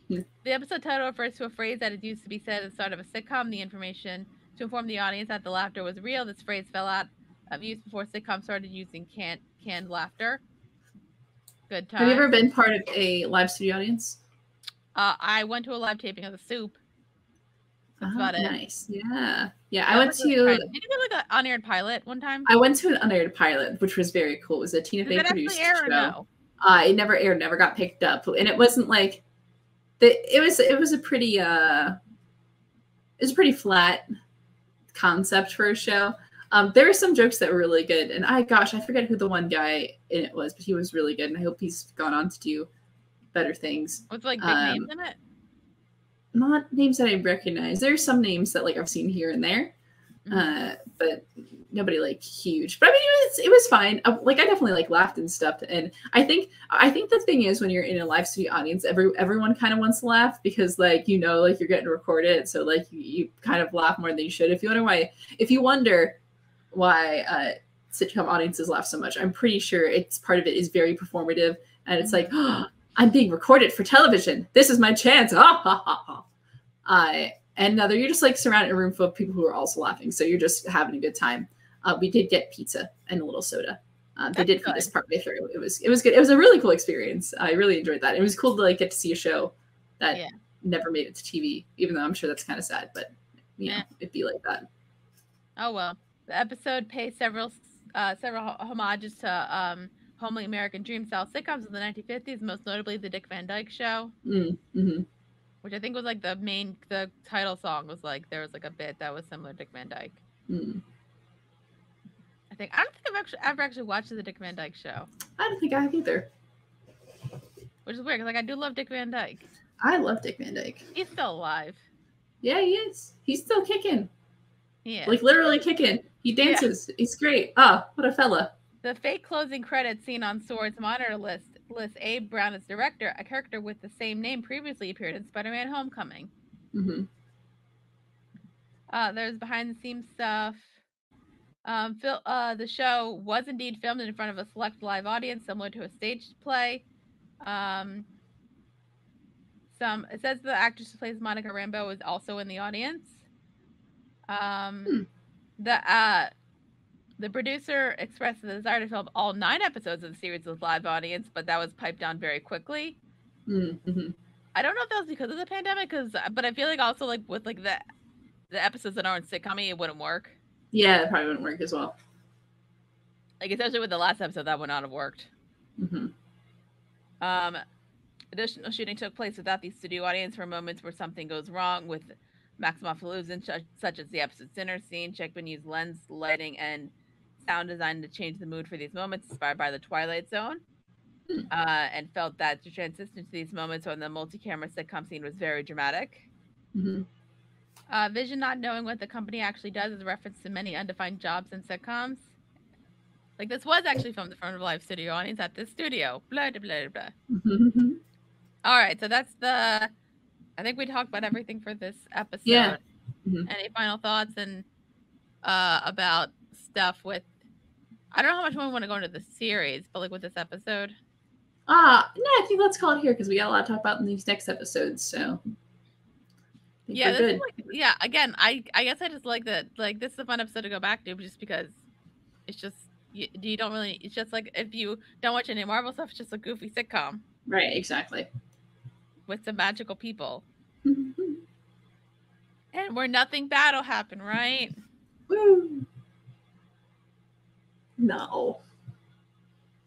Speaker 2: Yeah.
Speaker 1: The episode title refers to a phrase that is used to be said at the start of a sitcom. The information to inform the audience that the laughter was real. This phrase fell out of use before sitcoms started using canned laughter. Good time.
Speaker 2: Have you ever been part of a live studio audience?
Speaker 1: I went to a live taping of The Soup. That's about it.
Speaker 2: Nice. Yeah. I went to. Did
Speaker 1: you go like an unaired pilot one time?
Speaker 2: I went to an unaired pilot, which was very cool. It was a Tina Fey produced show.
Speaker 1: No?
Speaker 2: It never aired, never got picked up, and it wasn't like it was a pretty flat concept for a show. There were some jokes that were really good, and I forget who the one guy in it was, but he was really good, and I hope he's gone on to do better things.
Speaker 1: With like big names in it?
Speaker 2: Not names that I recognize. There's some names that like I've seen here and there, but nobody like huge. But I mean, it was fine. Like I definitely like laughed and stuff. And I think the thing is when you're in a live studio audience, everyone kind of wants to laugh because like like you're getting recorded, so like you kind of laugh more than you should. If you wonder why sitcom audiences laugh so much, I'm pretty sure part of it is very performative, and it's like. Oh, I'm being recorded for television. This is my chance. And another, you're just like surrounded in a room full of people who are also laughing. So you're just having a good time. We did get pizza and a little soda. They did for this partway through. It was good. It was a really cool experience. I really enjoyed that. It was cool to like get to see a show that never made it to TV, even though I'm sure that's kind of sad, but you know, it'd be like that.
Speaker 1: Oh well. The episode pays several homages to homely American Dream style sitcoms in the 1950s, most notably the Dick Van Dyke Show, which I think was like the title song was like there was like a bit that was similar to Dick Van Dyke. I don't think I've ever actually watched the Dick Van Dyke Show.
Speaker 2: I don't think I have either.
Speaker 1: Which is weird because like I do love Dick Van Dyke.
Speaker 2: I love Dick Van Dyke.
Speaker 1: He's still alive.
Speaker 2: Yeah, he is. He's still kicking.
Speaker 1: Yeah.
Speaker 2: Like literally kicking. He dances. Yeah. He's great. Ah, what a fella.
Speaker 1: The fake closing credits seen on Sword's monitor list Abe Brown as director, a character with the same name previously appeared in Spider-Man Homecoming. There's behind the scenes stuff. The show was indeed filmed in front of a select live audience, similar to a staged play. It says the actress who plays Monica Rambeau is also in the audience. The producer expressed the desire to film all 9 episodes of the series with live audience, but that was piped down very quickly. I don't know if that was because of the pandemic, but I feel like also like with like the episodes that aren't sitcom-y, it wouldn't work.
Speaker 2: Yeah, it probably wouldn't work as well.
Speaker 1: Like especially with the last episode, that would not have worked. Additional shooting took place without the studio audience for moments where something goes wrong with Maximoff such as the episode's dinner scene. Checkman used lens, lighting, and sound design to change the mood for these moments, inspired by the Twilight Zone, and felt that the transition to these moments on the multi-camera sitcom scene was very dramatic. Vision not knowing what the company actually does is a reference to many undefined jobs in sitcoms. Like this was actually filmed in front of a live studio audience at this studio. Blah, blah, blah, blah. All right, so that's I think we talked about everything for this episode.
Speaker 2: Yeah.
Speaker 1: Any final thoughts and about stuff with? I don't know how much more we want to go into the series, but like with this episode.
Speaker 2: No, I think let's call it here because we got a lot to talk about in these next episodes. So.
Speaker 1: Yeah, this is like, again, I guess I just like that. Like this is a fun episode to go back to, just because it's just you don't really. It's just like if you don't watch any Marvel stuff, it's just a goofy sitcom.
Speaker 2: Right. Exactly.
Speaker 1: With some magical people. And where nothing bad will happen, right?
Speaker 2: Woo. No.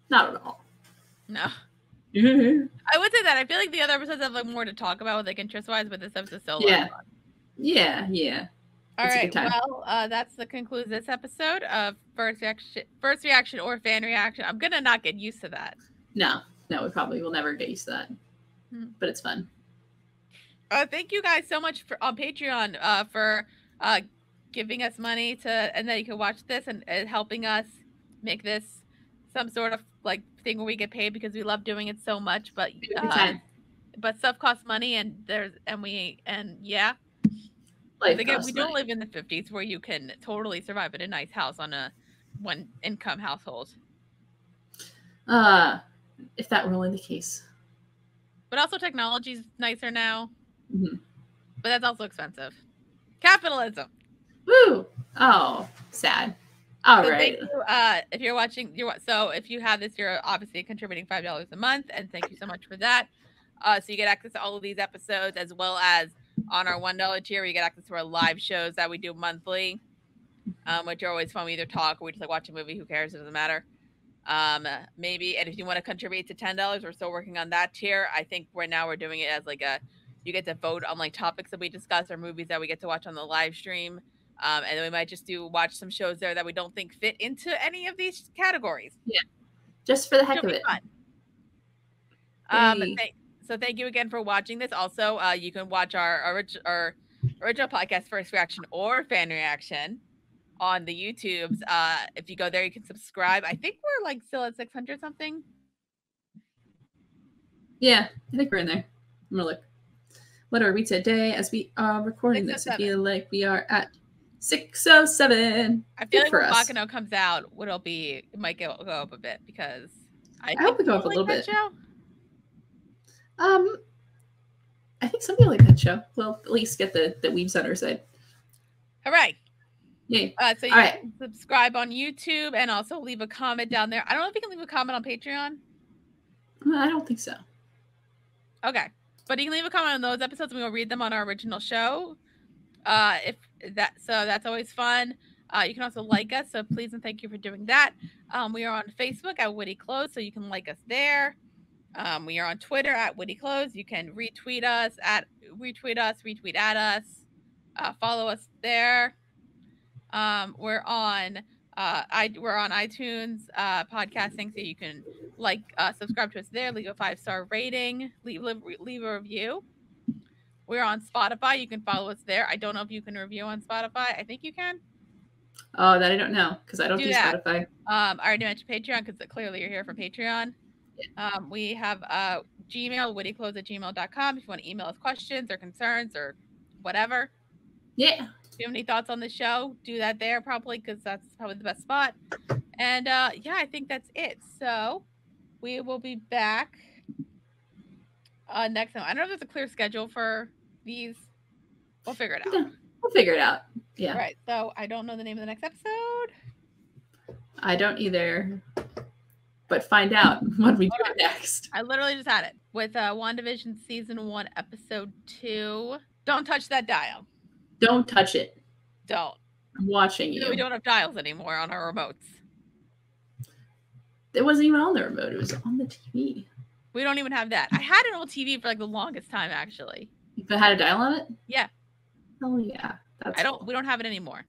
Speaker 2: Not at all.
Speaker 1: No. I would say that. I feel like the other episodes have like more to talk about, like interest-wise, but this episode's so fun.
Speaker 2: Yeah.
Speaker 1: All right. Well, that's the conclusion of this episode of first reaction or fan reaction. I'm gonna not get used to that.
Speaker 2: No, we probably will never get used to that. But it's fun.
Speaker 1: Thank you guys so much for on Patreon for giving us money and then you can watch this and helping us make this some sort of like thing where we get paid because we love doing it so much. But stuff costs money and again, we don't live in the 50s where you can totally survive in a nice house on a one income household.
Speaker 2: If that were only the case.
Speaker 1: But also technology's nicer now. But that's also expensive. Capitalism.
Speaker 2: Woo! Oh, sad. All right.
Speaker 1: Thank you, if you're watching, if you have this, you're obviously contributing $5 a month, and thank you so much for that. So you get access to all of these episodes, as well as on our $1 tier, you get access to our live shows that we do monthly, which are always fun. We either talk or we just like watch a movie. Who cares? It doesn't matter. Maybe, and if you want to contribute to $10, we're still working on that tier. I think right now we're doing it as like you get to vote on like topics that we discuss or movies that we get to watch on the live stream. And then we might just watch some shows there that we don't think fit into any of these categories.
Speaker 2: Yeah. Just for the heck of it.
Speaker 1: So thank you again for watching this. Also, you can watch our original podcast, First Reaction or Fan Reaction, on the YouTubes. If you go there, you can subscribe. I think we're like still at 600 something.
Speaker 2: Yeah, I think we're in there. I'm gonna look. What are we today as we are recording this? I feel like we are at 607.
Speaker 1: I feel like when Bakano comes out, it might go up a bit because I
Speaker 2: hope it go up a little bit.
Speaker 1: Show.
Speaker 2: I think some people like that show. Well, at least get the weebs on our side.
Speaker 1: All right.
Speaker 2: Yay.
Speaker 1: So you
Speaker 2: All right.
Speaker 1: can subscribe on YouTube and also leave a comment down there. I don't know if you can leave a comment on Patreon.
Speaker 2: I don't think so.
Speaker 1: Okay. But you can leave a comment on those episodes and we'll read them on our original show. That's always fun. You can also like us, so please and thank you for doing that. We are on Facebook at Witty Clothes, so you can like us there. We are on Twitter at Witty Clothes. You can retweet at us, follow us there. We're on iTunes podcasting, so you can subscribe to us there, leave a 5-star rating, leave a review. We're on Spotify. You can follow us there. I don't know if you can review on Spotify. I think you can.
Speaker 2: Oh, that I don't know because I don't do
Speaker 1: that.
Speaker 2: Spotify.
Speaker 1: I already mentioned Patreon because clearly you're here from Patreon. Yeah. We have Gmail, wittyclothes@gmail.com if you want to email us questions or concerns or whatever.
Speaker 2: Yeah.
Speaker 1: If you have any thoughts on the show, do that there probably because that's probably the best spot. And yeah, I think that's it. So we will be back next time. I don't know if there's a clear schedule for these. We'll figure it out.
Speaker 2: Yeah, we'll figure it out. Yeah.
Speaker 1: Right. So I don't know the name of the next episode.
Speaker 2: I don't either. But find out when we do it next.
Speaker 1: I literally just had it with WandaVision season 1, episode 2. Don't touch that dial.
Speaker 2: Don't touch it.
Speaker 1: Don't.
Speaker 2: I'm watching you.
Speaker 1: We don't have dials anymore on our remotes.
Speaker 2: It wasn't even on the remote. It was on the TV.
Speaker 1: We don't even have that. I had an old TV for like the longest time, actually.
Speaker 2: If it had a dial on it?
Speaker 1: Yeah.
Speaker 2: Oh yeah.
Speaker 1: We don't have it anymore.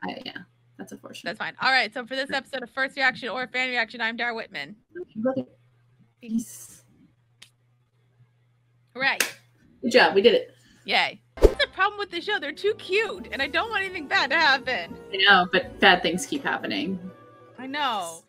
Speaker 2: Yeah. That's unfortunate.
Speaker 1: That's fine. All right. So for this episode of First Reaction or Fan Reaction, I'm Dara Whitman.
Speaker 2: Peace.
Speaker 1: Hooray.
Speaker 2: Good job. We did it.
Speaker 1: Yay. That's the problem with the show. They're too cute, and I don't want anything bad to happen.
Speaker 2: I know, but bad things keep happening.
Speaker 1: I know.